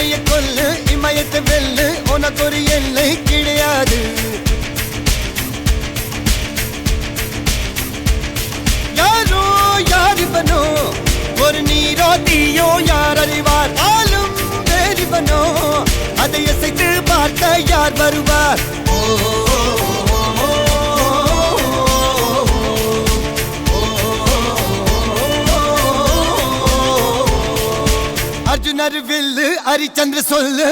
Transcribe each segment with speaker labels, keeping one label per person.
Speaker 1: எதிரைய கொல்லு இமயத்தை வெல்லு உனக்கு ஒரு எல்லை கிடையாது யாரோ யாரிவனோ ஒரு நீரோ தீயோ யார் அறிவார் ஆளும் வேறிவனோ அதை அசைத்து பார்க்க யார் வருவார் அர்ஜுனர் வில்லு ஹரிச்சந்திர சொல்லு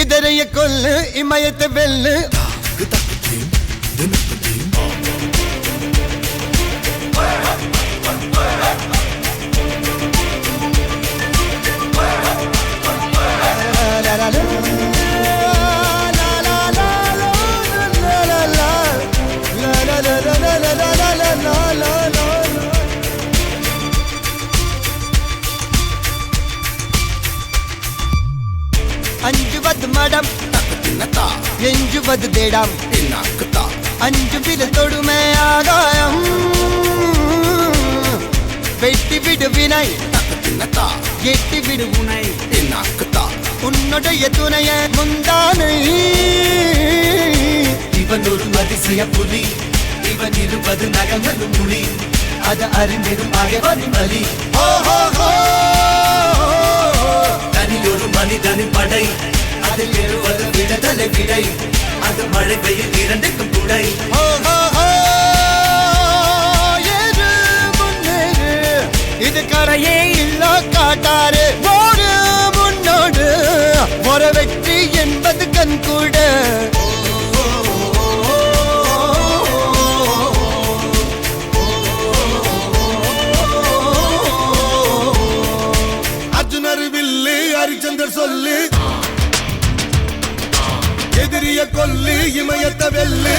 Speaker 1: எதிரைய கொல்லு இமயத்தை வெல்லு அஞ்சுவது மடம் எஞ்சுவது தேடம் அஞ்சு வித தொடுமை ஆகாயம் வெட்டி விடு வினை எட்டி விடு உனை உன்னுடைய துணைய முந்தானை
Speaker 2: இவன் ஒரு அதிசய புலி இவன் இருபது நகங்களும் மொழி அது அறிந்திடும் ஆகவரின் வலி தனியொரு மனிதனின் படை அதில் எழுவது விடுதலை விடை அது மழை பெய்யும் இரண்டுக்கும் துடை
Speaker 1: இது கரையே இல்ல காட்டாரு ஓடு முன்னோடு ஒரு வெற்றி என்பது கண் கூட
Speaker 3: அர்ஜுனர் வில்லு ஹரிச்சந்தர் சொல்லு எதிரிய கொல்லு இமயத்தை வெல்லு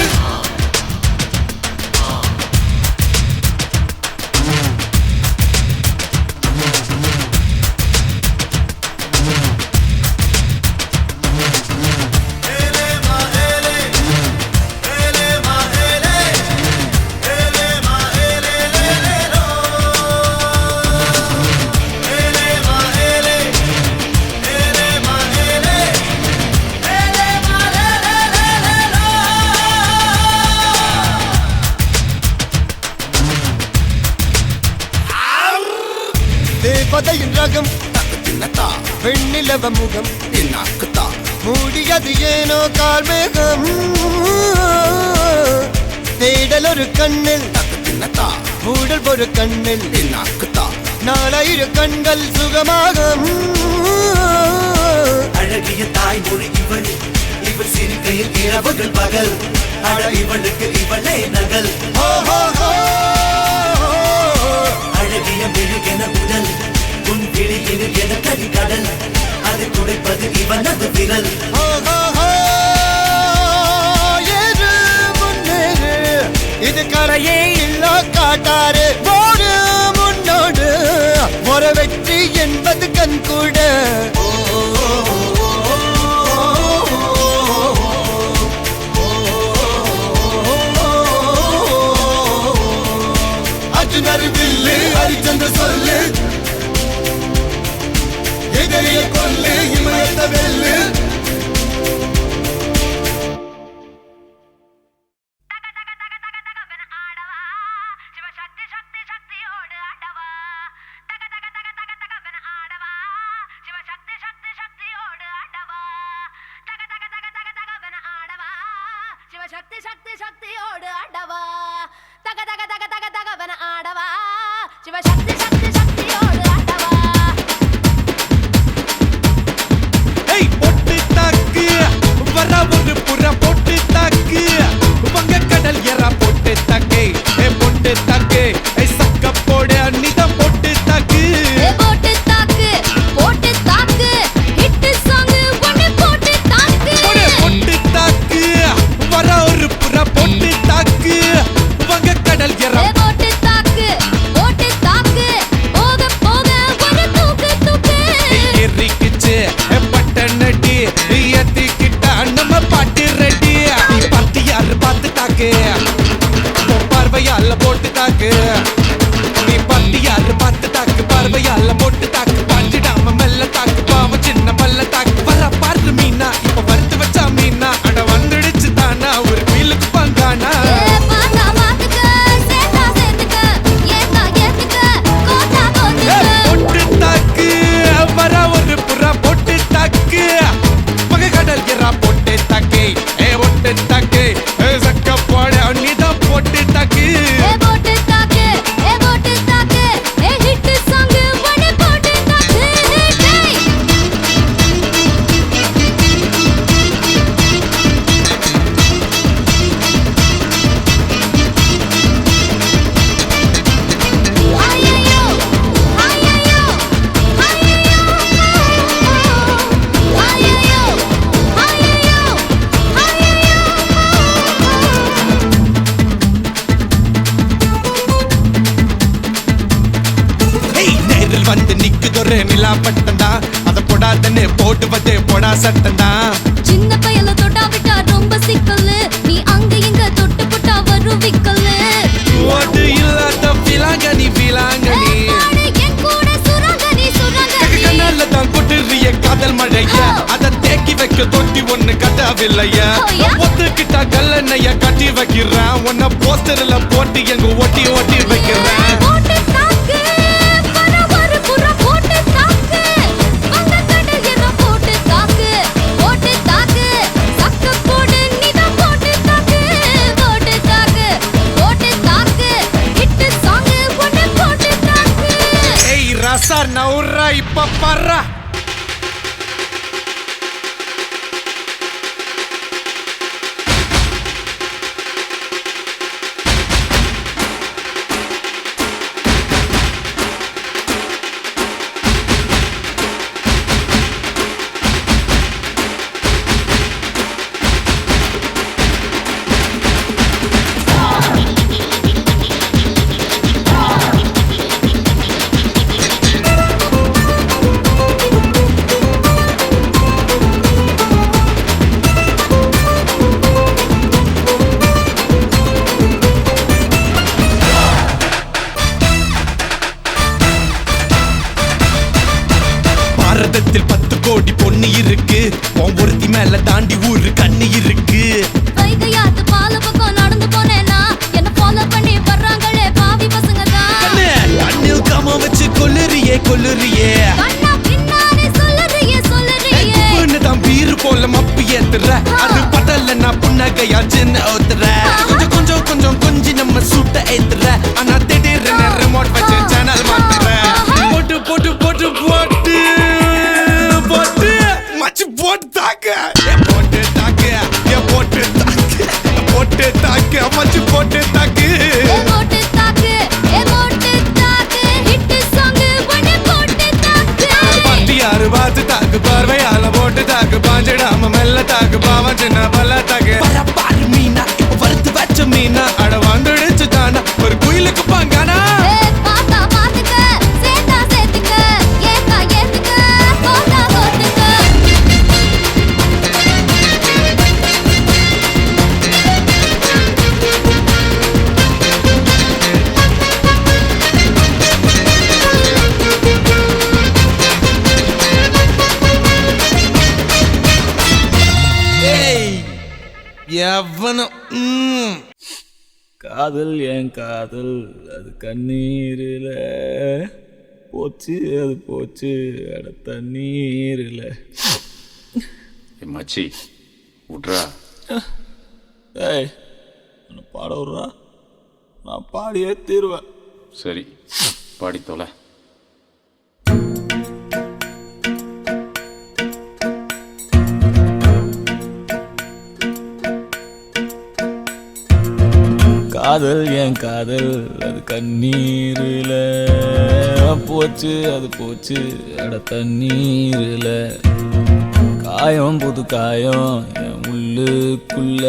Speaker 1: தேவதையின் ரகம் வெண்ணிலவ முகம் மூடியது ஏனோ கார்மேகம் தேடல் ஒரு கண்ணில் மூடல் ஒரு கண்ணில் நாளையிரு கண்கள் சுகமாகும்
Speaker 2: அழகிய தாய்மொழி இவள் இவள் சிரிக்கையில் இரவுகள் பகல் அழ இவளுக்கு இவளே நகல் அழகிய மெழுகென உடல் உன் விழியில் என கரி கடல் அதை துடைப்பது இவனது விரல்
Speaker 1: இது கரையே இல்ல காட்டாரு ஓடு முன்னோடு ஒரு வெற்றி என்பது கண் கூட
Speaker 3: அர்ஜுனர் வில்லு ஹரிச்சந்தர் சொல்லு எதிரிய கொல்லு இமயத்தை வெல்லு
Speaker 4: சக்தி சக்தி சக்தியோடு ஆடவா தக தக தக தக தகவன ஆடவா சிவ சக்தி சக்தி சக்தியோடு ஆடவா
Speaker 5: ஏய் பொட்டு தாக்கு வர ஒரு புற பொட்டு தாக்கு வங்க கடல் எற பொட்டு தாக்கு ஏ பொட்டு தாக்கு ஏ சக்க போட நிதம் பொட்டு தாக்கு
Speaker 4: ஏ போட்டு தாக்கு ஹிட் சாங் ஒன்னு போட்டு தாக்கு
Speaker 5: பொட்டு தாக்கு வர ஒரு புற பொட்டு ஒரு நிலா பட்டந்தா அத போடாதன்னு போட்டு வச்சே போடா சட்டந்தா
Speaker 6: சின்ன பயல தொட்டா விட்டா ரொம்ப சிக்கல்லு நீ அங்க இங்க தொட்டு போட்டா வரும் விக்கல்லு
Speaker 5: ஓட்டு இல்லாத பிலாங்கனி பிலாங்கனி
Speaker 6: என் கூட சுரங்கனி சுரங்கனி
Speaker 5: கண்ணால தான் கொட்டுறிய காதல் மழைய அத தேக்கி வைக்க தொட்டி ஒண்ணு கட்டவில்லைய ஒத்துக்கிட்டா கல்லணைய கட்டி வைக்கிறேன் உன்ன போஸ்டர்ல போட்டு எங்க ஒட்டி ஒட்டி வைக்கிறேன்
Speaker 6: போட்டு தாக்கு பரவரு புற போட்டு தாக்கு வந்த கடல் என்ன போட்டு தாக்கு சக்க போடு நீதான் போட்டு தாக்கு ஹிட் சாங் ஒன்னு போட்டு தாக்கு
Speaker 5: ஏய் ரசா நவுரா இப்ப பர்றா பாரதத்தில் 10 கோடி பொண்ணு இருக்கு ஒருத்தி மேல தாண்டி ஊரு கண்ணு இருக்கு
Speaker 6: வைகையாத்து பால பக்கம் நடந்து போனேனா என்ன ஃபாலோ பண்ணி வர்றாங்களே பாவி பசங்க தான்
Speaker 5: கண்ணில் காம வச்சு கொல்லுறியே
Speaker 6: கண்ணா பின்னாடி சொல்லுறியே
Speaker 5: தான் பீரு போல மப்பு ஏத்துற அது பட்டல நான் புன்னகையா சின்ன ஓத்துற கொஞ்சம் கொஞ்சம் நம்ம சூட்ட ஏத்துற ஆனா திடீர்னு ரிமோட் வச்சு சேனல் மாத்துற போட்டு போட்டு போட்டு போட்டு போட்டு மச்சி போட்டு தாக்கு போட்டு தாக்கு போட்டு தாக்கு போட்டு தாக்கு மச்சி போட்டு தாக்கு
Speaker 6: ஹிட் சாங் ஒன்னு போட்டு தாக்கு
Speaker 5: பட்டியாரு பார்த்து தாக்கு பார்வையால போட்டு தாக்கு பாஞ்சிடாம மெல்ல தாக்கு பாவம் சின்ன பல்ல தாக்கு பாரு மீனா இப்ப வறுத்து வச்ச மீனா அட வந்துடுச்சு தானா ஒரு குயிலுக்கு பாங்கானா
Speaker 6: பாத்தா பாத்துக்க சேத்துக்க ஏத்துக்க போட்டா போட்டுக்க
Speaker 5: ஏய் எவனும்
Speaker 7: காதல் என் காதல் அது கண்ணீரில் போச்சு அது போச்சு அட தண்ணீரில்
Speaker 8: மச்சி விட்றா
Speaker 7: ஏய் என்னை பாட விட்றா நான் பாடியே தீருவேன்
Speaker 8: சரி பாடி தொலை
Speaker 7: காதல் என் காதல் அது கண்ணீரில் போச்சு அது போச்சு அட தண்ணீரில் காயம் புது காயம் என் உள்ளுக்குள்ள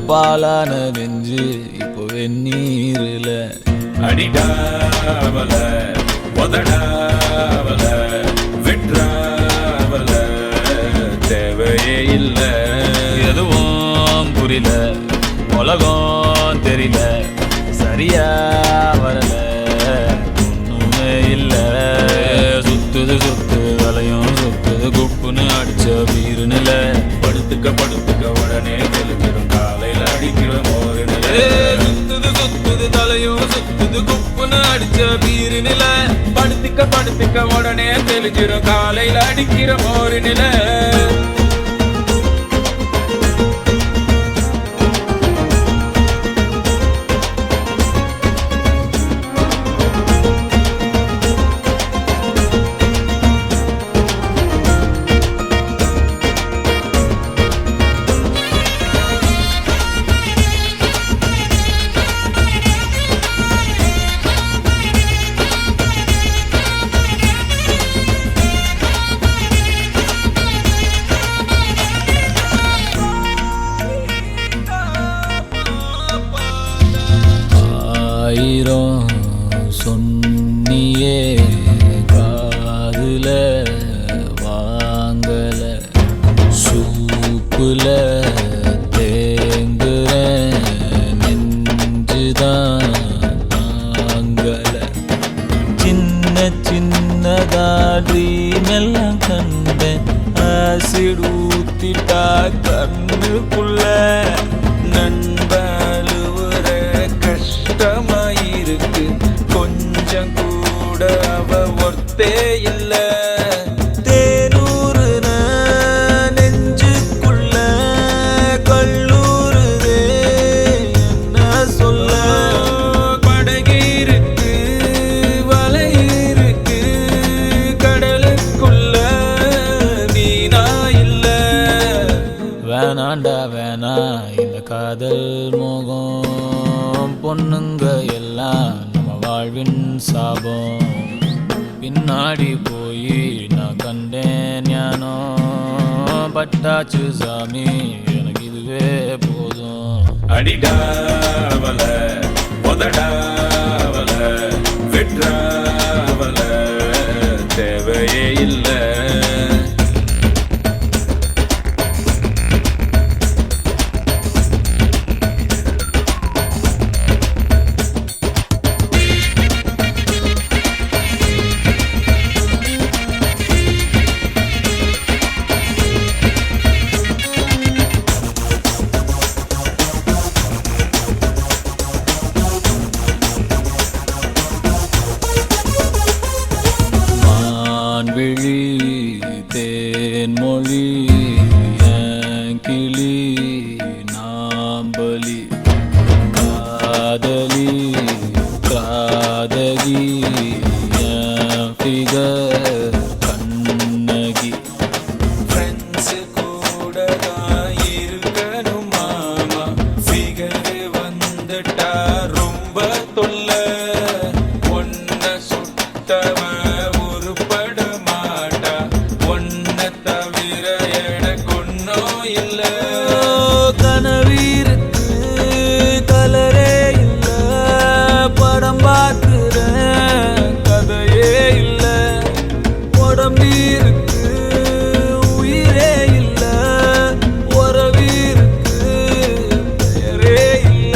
Speaker 7: பாலான நெஞ்சு இப்போ வெந்நீரில்
Speaker 9: அடிடாவல உதடாவல விட்ராவல தேவையே இல்லை
Speaker 7: எதுவும் புரியல உலகம் தெரியல சரியா வரல ஒண்ணுமே இல்ல சுத்துது வலையும் சுத்துது குப்புன்னு அடிச்ச வீரு நில
Speaker 9: படுத்துக்க உடனே தெளிஞ்சிடும் காலையில் அடிக்கிற மோரு
Speaker 7: சுத்துது தலையும் சுத்துது குப்புன்னு அடிச்ச வீரு நில
Speaker 9: படுத்துக்க உடனே தெளிஞ்சிடும் காலையில் அடிக்கிற மோரு நில
Speaker 7: ஆயிரம் சொன்னியே சூப்புல வாங்கல சூப்புல தேங்குற நெஞ்சுதான் தாங்கல சின்ன சின்னதா ட்ரீம் எல்லாம் கண்டேன் ஆசிட் ஊத்திட்டா கண்ணுக்குள்ள நண்பழுவுற கஷ்டமாயிருக்கு கொஞ்சம் கூட அவ ஒர்த்தே இல்ல தேனூறு நெஞ்சுக்குள்ள கல்லூருதே என்ன சொல்ல படகிருக்கு வலை இருக்கு கடலுக்குள்ள வீணா இல்ல வேணாண்டா வேணா இந்த காதல் மோகம் பொண்ணுங்க எல்லாம் நம்ம வாழ்வின் சாபம் பின்னாடி போய் நான் கண்டேன் ஞானோ பட்டாச்சு சாமி எனக்கு இதுவே போதும்
Speaker 9: அடிடாவல உதடாவல வெற்றாவல தேவையே இல்லை
Speaker 7: விழி தேன்மொழி கிளி நாம்பலி காதலி காதகி ஃபிகர் கண்ணகி ஃப்ரெண்ட்ஸ் கூட தான் இருக்கணும் மாமா ஃபிகர் வந்துட்டா ரொம்ப தொல்லை ஒன்ன சுட்டவன் கனவீருக்கு கலரே இல்ல படம் பார்க்கிறேன் கதையே இல்ல உடம்பீருக்கு உயிரே இல்ல உறவீருக்கு பெயரே இல்ல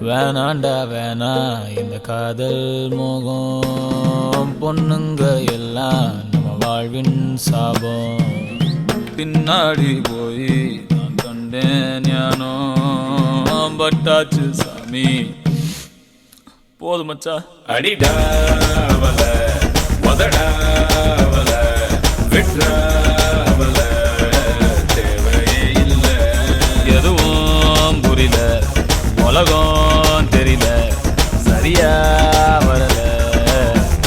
Speaker 7: வேணாண்டா வேணா இந்த காதல் மோகம் பொண்ணுங்க எல்லாம் நம்ம வாழ்வின் சாபம் பின்னாடி போய் நான் கண்டேன் ஞானோ பட்டாச்சு சாமி போதும் மச்சா
Speaker 9: அடிடாவல உதடாவல வெற்றாவல தேவையே இல்லை
Speaker 7: எதுவும் புரியல உலகம் தெரியல சரியா வரல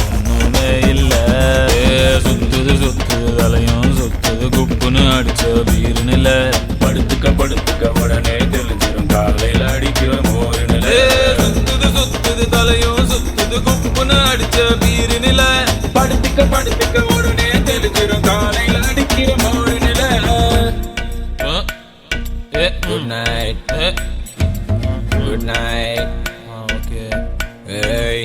Speaker 7: ஒண்ணுமே இல்ல சுத்துது சுத்துது தலையும் சுத்துது குப்புன்னு அடிச்ச வீருநில
Speaker 9: படுத்துக்க உடனே தெளிஞ்சிரும் காலையில் அடிக்கிற மோரு நில
Speaker 7: சுத்துது சுத்துது தலையும் சுத்துது குப்புன்னு அடிச்ச வீருநில
Speaker 9: படுத்துக்க உடனே தெளிஞ்சிரும் காலையில் அடிக்கிற மோரு நில
Speaker 7: good night good night okay ஏய்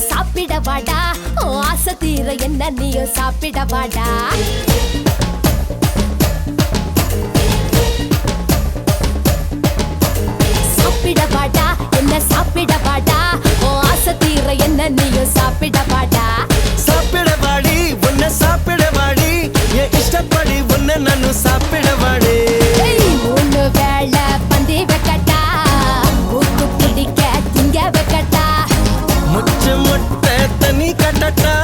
Speaker 6: சாப்பிடவாடா ஆசை தீர என்ன நீயும் சாப்பிடவாடா சாப்பிடவாடா என்ன சாப்பிடவாடா ஆசை தீர என்ன நீயும் சாப்பிடவாடா
Speaker 1: சாப்பிடவாடி உன்னை சாப்பிடவாடி என் இஷ்டப்படி உன்னை நானு சாப்பிடவாடி
Speaker 6: மூணு வேளை பந்தி வைக்கட்டா ஊத்து பிடிக்க திங்க வைக்கட்டா
Speaker 1: முச்ச முட்டை தண்ணி கட்டட்டா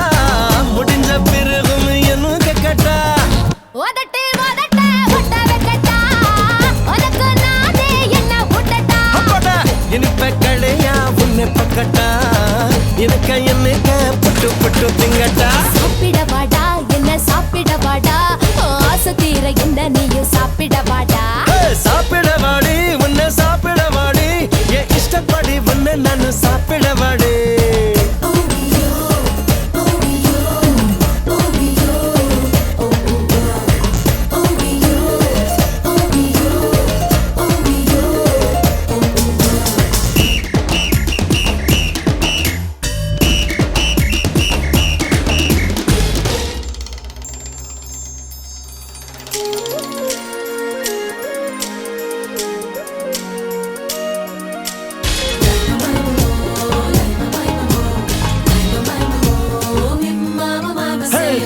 Speaker 1: முடிஞ்ச பிறகும் என்ன கட்டா புட்டு திங்கட்டா
Speaker 6: சாப்பிடவாடா என்ன சாப்பிடவாடா ஆசை தீர என்ன நீயும் சாப்பிடவாடா
Speaker 1: சாப்பிடவாடி உன்னை சாப்பிடவாடி என் இஷ்டப்படி உன்னை நான் சாப்பிடவாடி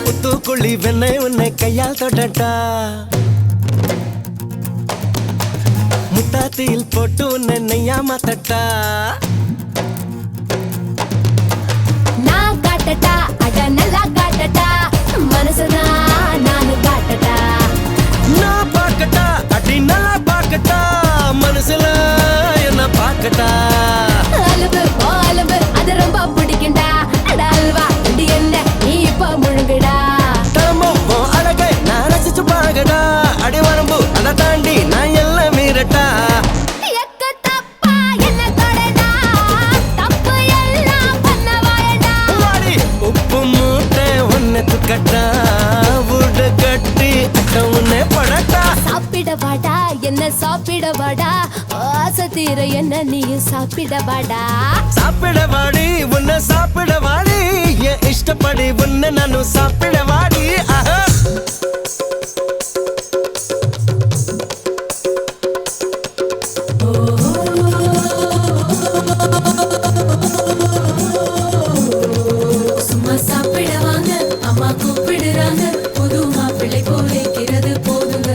Speaker 1: புத்துக்குழி வெண்ணை உன்னை கையால் தொடட்டா முத்தாத்தியில் போட்டு உன்னை நெய்யா மாத்தட்டா
Speaker 6: நான் காட்டட்டா அட நல்லா காட்டட்டா மனசுதான் நானு காட்டட்டா
Speaker 1: நான் பார்க்கட்டா அடி நல்லா பார்க்கட்டா மனசுல என்ன பார்க்கட்டா
Speaker 6: அலும்பு அது ரொம்ப பிடிக்கும்டா அட அல்வா இது என்ன நீ இப்ப முழுங்குடா
Speaker 1: தமோ அழகை நான் ரசிச்சு பாகடா அடி வரம்பு அதை தாண்டி நான் எல்லாம் மீறட்டா
Speaker 6: எக்க தப்பா என்ன தொடடா தப்பு எல்லாம் பண்ண வாயடா
Speaker 1: வாடி உப்பு மூட்டை ஒன்ன துக்கட்டா வீடு கட்டி உன்னை படட்டா
Speaker 6: சாப்பிடவாடா என்ன சாப்பிடவாடா ஆசை தீர என்ன நீயும் சாப்பிடவாடா
Speaker 1: சாப்பிடவாடி உன்னை சாப்பிடவாடி என் இஷ்டப்படி உன்னை நானும் சாப்பிடவாடி ஆஹா
Speaker 6: சும்மா சாப்பிடவாங்க அம்மா கூப்பிடுறாங்க புது மாப்பிள்ளை போலிக்கிறது போதுங்க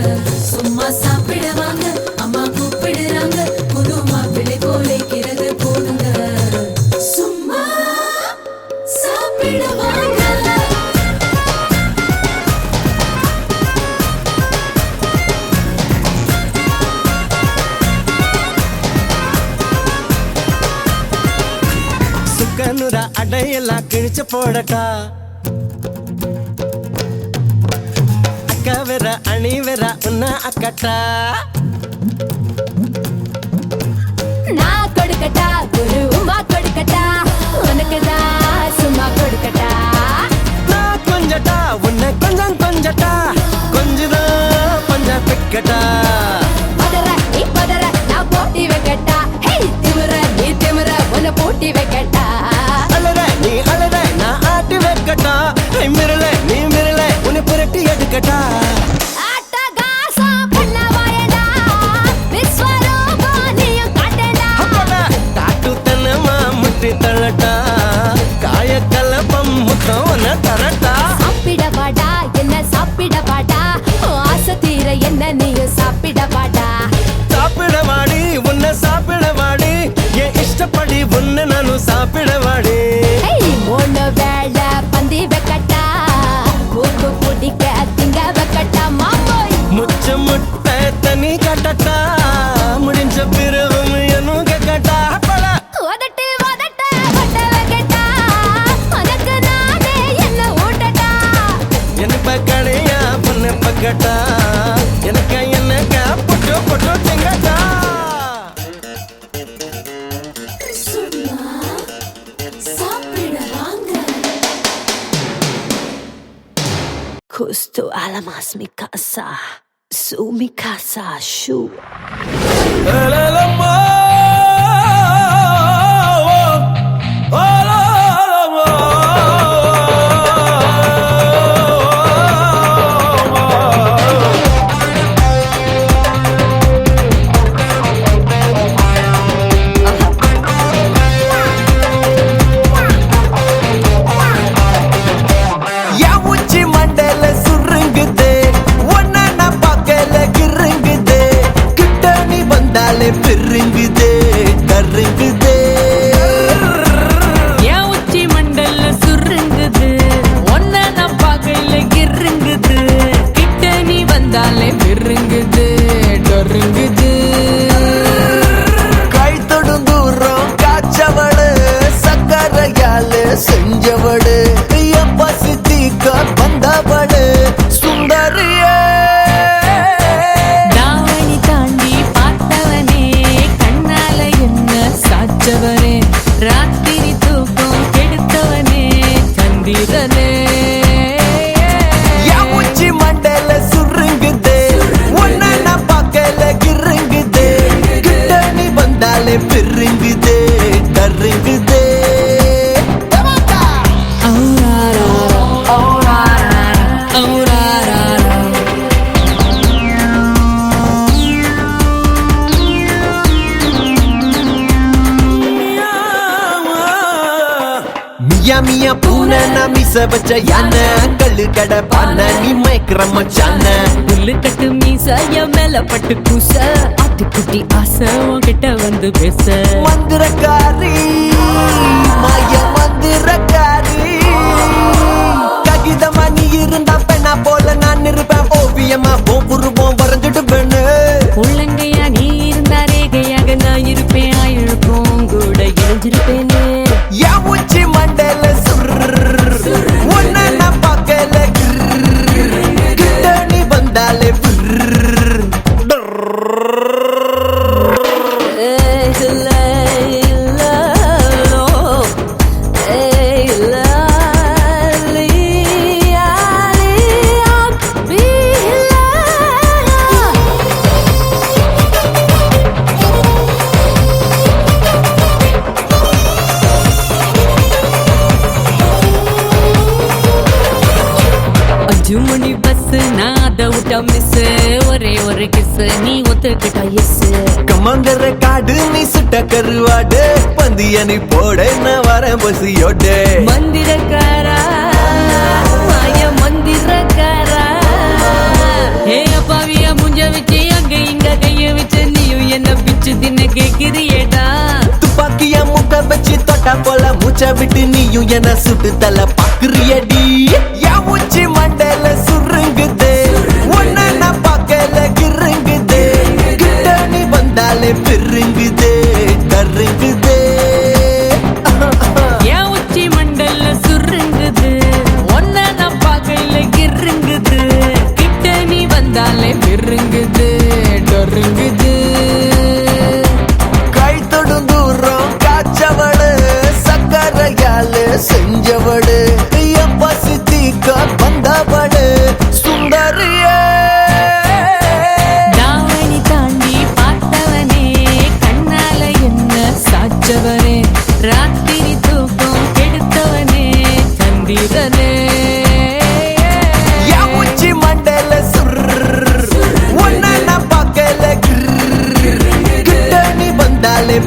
Speaker 6: சும்மா சாப்பிடவாங்க அம்மா கூப்பிடுறாங்க புது மாப்பிள்ளை போலிக்கிறது போதுங்க சும்மா சாப்பிடவாங்க
Speaker 1: சுக்கனுர அடையெல்லாம் கிழிச்சு போடட்டா அக்கா வேற அணி வேற உன்ன அக்கட்டா
Speaker 6: நான் கொடுக்கட்டா ஒரு உமா கொடுக்கட்டா உனக்குதான் சும்மா கொடுக்கட்டா
Speaker 1: நான் கொஞ்சட்டா உன்னை கொஞ்சம் கொஞ்சட்டா கொஞ்சதான் கொஞ்சம் பிக்கட்டா
Speaker 6: பதற நீ பதற நான் போட்டி வைக்கட்டா ஹே திமிர நீ திமிர உன்னை போட்டி வைக்கட்டா
Speaker 1: அழற நீ அழற நான் ஆட்டி வைக்கட்டா மிரல நீ மிரல உன்னை புரட்டி எடுக்கட்டா
Speaker 6: ஆட்டகாசம் பண்ண வாயடா விஸ்வரூபம் நீயும் காட்டடா
Speaker 1: காட்டு தனமா முட்டி தள்ளட்டா காய கலப்பம் முத்தம் உன்னை தரட்டா
Speaker 6: சாப்பிடவாடா என்ன சாப்பிடவாடா ஆசை தீர என்ன நீயும் சாப்பிடவாடா
Speaker 1: சாப்பிடவாடி உன்னை சாப்பிடவாடி என் இஷ்டப்படி உன்னை நானும் சாப்பிடவாடி
Speaker 6: ஏய் மூணு வேளை பந்தி வைக்கட்டா மூக்கு பிடிக்க திங்க வைக்கட்டா மாமோய்
Speaker 1: முச்ச முட்டை தனி கட்டட்டா முடிஞ்ச பிறகும் என்னும் கேட்டா
Speaker 6: உதட்டு உதட்ட வட்ட வைக்கட்டா உனக்கு நானே என்ன ஊட்டட்டா
Speaker 1: எனக்கு கடையா பொண்ணு பக்கட்டா எனக்கு என்னக்கா பொட்டு பொட்டு திங்கட்டா
Speaker 6: சும்மா சாப்பிடவாங்க Justo a la más mi casa, su mi casa, shu.
Speaker 1: என் உச்சி மண்டையில சுருங்குதே உன்னை நான் பார்க்கல கிருங்குதே கிட்ட நீ வந்தாலே பெருங்குதே நீயா பூனை நான் மிச வச்ச யானை கல்லு கடை பானை நீ மயக்கிற மச்சான
Speaker 6: புல்லு கட்டு மீசாய மேல பட்டு கூச ஆட்டுக்குட்டி ஆசை உன்கிட்ட வந்து பேச
Speaker 1: மந்திரக்காரி மாய மந்திரக்காரி ககிதமா நீ இருந்தா பெண்ணா போல நான் இருப்பேன் ஓவியமா உருவம் வரைஞ்சிட்டு பெண்ணு
Speaker 6: உள்ளங்கையா நீ இருந்தா ரேகையாக நான் இருப்பேன் ஆயிழுப்போம் கூட இணைஞ்சிருப்பேனே
Speaker 1: என் உச்சி மண்டல உன்னை நான் பார்க்கல கிட்ட நீ வந்தாலே
Speaker 6: மணி பஸ் நான் அதை விட்டா மிஸ் ஒரே ஒரு கிஸ் நீ ஒத்துக்கிட்டா எஸ்
Speaker 1: கமங்கர காடு நீ சுட்ட கருவாடு பந்திய நீ போட நான் வரேன் பசியோட
Speaker 6: மந்திரக்காரா மாய மந்திரக்காரா ஏ அப்பாவிய முஞ்ச வச்சு அங்க இங்க கைய வச்சு நீயும் என்ன பிச்சு தின்ன கேக்குறியேடா
Speaker 1: துப்பாக்கிய முக்க வச்சு தொட்டா போல மூச்ச விட்டு நீயும் என்ன சுட்டு தலை பாக்குறியடி என் உச்சி மண்டல சுருங்குதே உன்னை நான் பார்க்கல கிருங்குதே கிட்ட நீ வந்தாலே பெருங்குதே கருங்குதே
Speaker 6: என் உச்சி மண்டல சுருங்குது ஒன்ன நான் பார்க்கல கிருங்குது கிட்ட நீ வந்தாலே பெருங்குது டொருங்குது
Speaker 1: கை தொடும் தூரம் காய்ச்சவளு சக்கரையால செஞ்சவளு பசி தீக்க வந்தவளு சுந்தரியே
Speaker 6: தாவணி தாண்டி பார்த்தவனே கண்ணால என்ன சாச்சவனே ராத்திரி தூக்கம் கெடுத்தவனே சந்திரனே
Speaker 1: என் உச்சி மண்டல உன்னை நான் பார்க்கல கிட்ட நீ வந்தாலே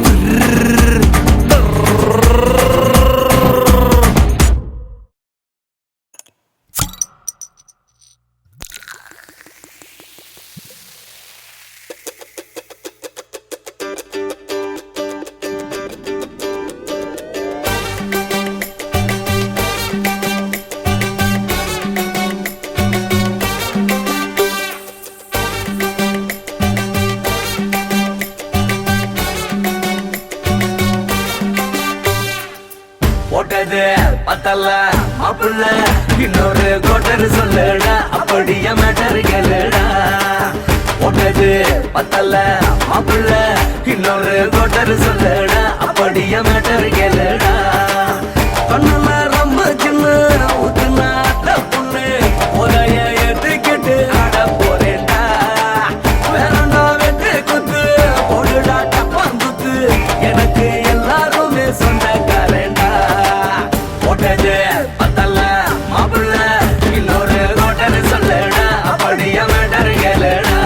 Speaker 2: போட்டது பத்தல்ல மாப்பிள்ள இன்னொரு கோட்டர் சொல்லுடா அப்படியே மேட்டர் கேளுடா போட்டது பத்தல்ல மாப்பிள்ள இன்னொரு கோட்டர் சொல்லுடா அப்படியே மேட்டர் கேளுடா கண்ணுல ரொம்ப சின்ன ஊத்துனா பொண்ணு உரைய ஏத்துக்கிட்டு ஆட போறேன்டா வேறண்டா வெட்டு குத்து போடுடா டப்பாங்குத்து எனக்கு எல்லாருமே சொந்தக்காரண்டா போட்டது பத்தல்ல மாப்பிள்ள இன்னொரு கோட்டர் சொல்லுடா அப்படியே மேட்டர் கேளுடா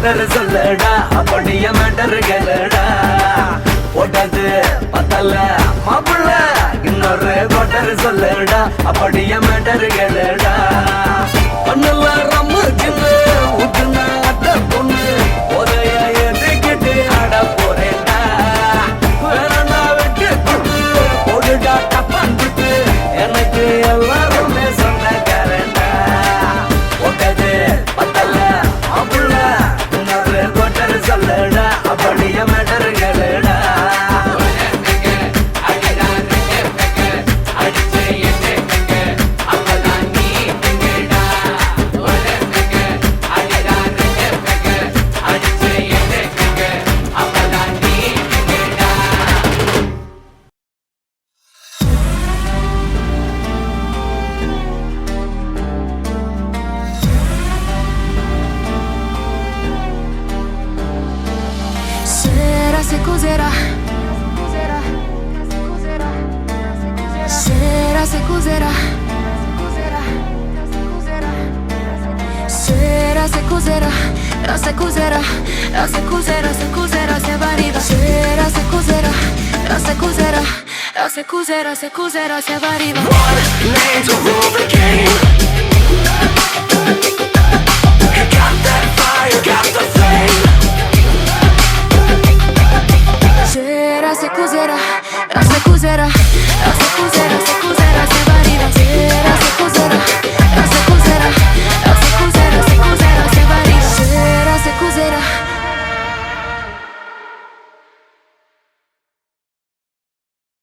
Speaker 1: கோட்டர் சொல்லடா அப்படியே மேட்டர் கேளுடா போட்டது பத்தல மாப்பிள்ள இன்னொரு கோட்டர் சொல்லடா அப்படியே மேட்டர் கேளுடா பண்ணல ரம்மு சின்ன ஊத்துனா அத்த பொண்ணு உதய எதுக்கிட்டு ஆட போறேன்டா வேறண்டா வெட்டி குட்டு போடுடா டப்பான் குட்டு எனக்கு எல்லாருமே சொந்தக்காரன்டா போட்டது பத்தல மாப்பிள்ள இன்னொரு கோட்டர் சொல்லடா அப்படியே மேட்டர் கேளுடா
Speaker 6: Sera se cos'era? Sera se cos'era? Sera se cos'era? Se cos'era? Se cos'era? Se cos'era? Se variva. Sera se cos'era? Se cos'era? Se cos'era? Se cos'era? Se variva.
Speaker 1: One name to rule the game.